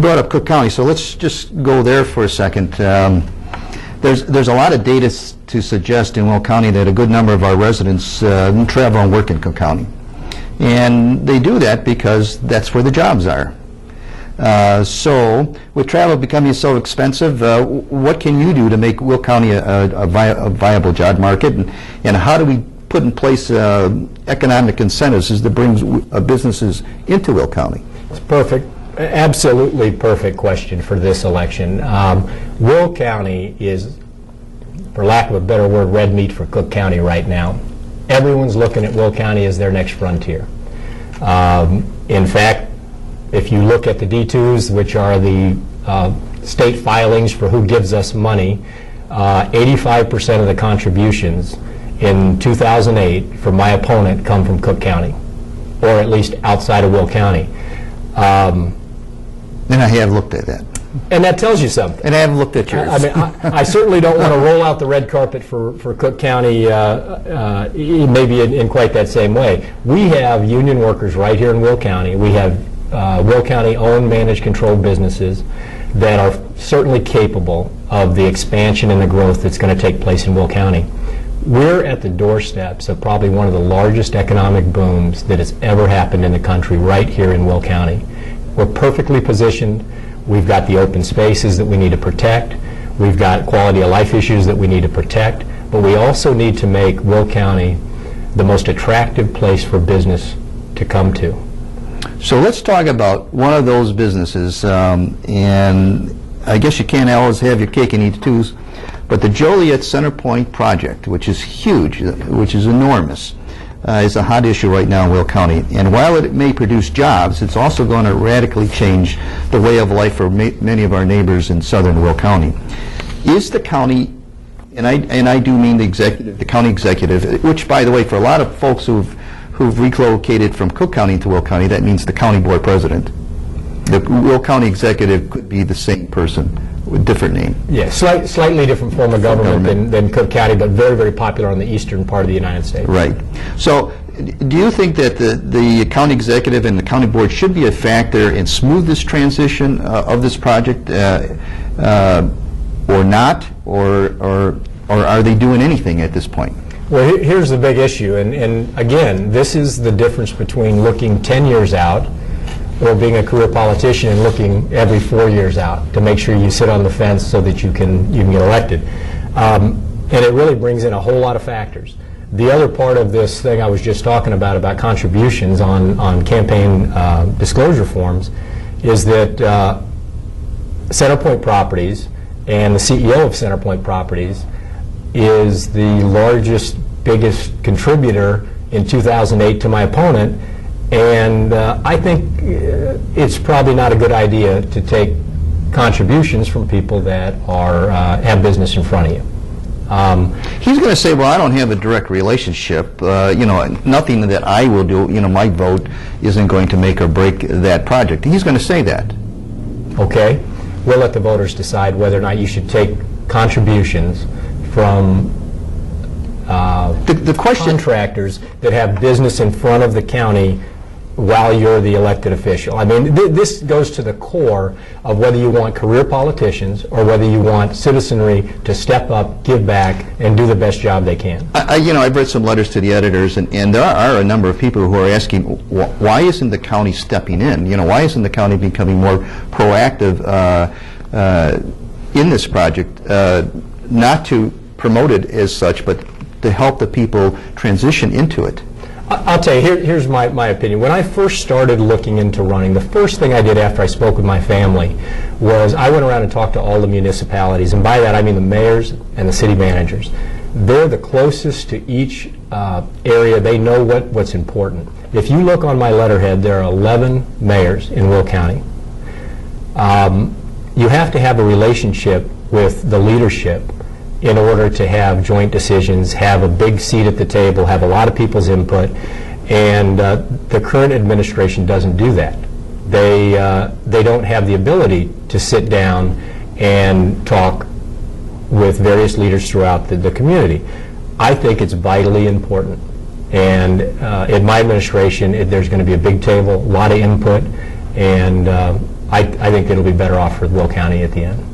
brought up Cook County, so let's just go there for a second. There's a lot of data to suggest in Will County that a good number of our residents travel and work in Cook County. And they do that because that's where the jobs are. So with travel becoming so expensive, what can you do to make Will County a viable job market? And how do we put in place economic incentives that brings businesses into Will County? It's perfect. Absolutely perfect question for this election. Will County is, for lack of a better word, red meat for Cook County right now. Everyone's looking at Will County as their next frontier. In fact, if you look at the D2s, which are the state filings for who gives us money, 85% of the contributions in 2008 from my opponent come from Cook County, or at least outside of Will County. And I have looked at that. And that tells you something. And I haven't looked at yours. I mean, I certainly don't want to roll out the red carpet for Cook County maybe in quite that same way. We have union workers right here in Will County. We have Will County owned, managed, controlled businesses that are certainly capable of the expansion and the growth that's going to take place in Will County. We're at the doorsteps of probably one of the largest economic booms that has ever happened in the country right here in Will County. We're perfectly positioned. We've got the open spaces that we need to protect. We've got quality of life issues that we need to protect. But we also need to make Will County the most attractive place for business to come to. So let's talk about one of those businesses, and I guess you can't always have your cake and eat it too, but the Joliet Center Point project, which is huge, which is enormous, is a hot issue right now in Will County. And while it may produce jobs, it's also going to radically change the way of life for many of our neighbors in southern Will County. Is the county, and I do mean the county executive, which, by the way, for a lot of folks who've relocated from Cook County to Will County, that means the county board president. The Will County executive could be the same person with different name. Yeah, slightly different form of government than Cook County, but very, very popular on the eastern part of the United States. Right. So do you think that the county executive and the county board should be a factor in smooth this transition of this project or not, or are they doing anything at this point? Well, here's the big issue, and again, this is the difference between looking 10 years out or being a career politician and looking every 4 years out to make sure you sit on the fence so that you can get elected. And it really brings in a whole lot of factors. The other part of this thing I was just talking about contributions on campaign disclosure forms, is that Centerpoint Properties and the CEO of Centerpoint Properties is the largest, biggest contributor in 2008 to my opponent, and I think it's probably not a good idea to take contributions from people that are have business in front of you. He's going to say, well, I don't have a direct relationship, nothing that I will do, my vote isn't going to make or break that project. He's going to say that. Okay, we'll let the voters decide whether or not you should take contributions from the contractors that have business in front of the county while you're the elected official. I mean, this goes to the core of whether you want career politicians or whether you want citizenry to step up, give back, and do the best job they can. I've read some letters to the editors, and there are a number of people who are asking, why isn't the county stepping in? Why isn't the county becoming more proactive in this project, not to promote it as such, but to help the people transition into it? I'll tell you, here's my opinion. When I first started looking into running, the first thing I did after I spoke with my family was I went around and talked to all the municipalities, and by that I mean the mayors and the city managers. They're the closest to each area. They know what's important. If you look on my letterhead, there are 11 mayors in Will County. You have to have a relationship with the leadership in order to have joint decisions, have a big seat at the table, have a lot of people's input, and the current administration doesn't do that. They don't have the ability to sit down and talk with various leaders throughout the community. I think it's vitally important, and in my administration there's going to be a big table, a lot of input, and I think it'll be better off for Will County at the end.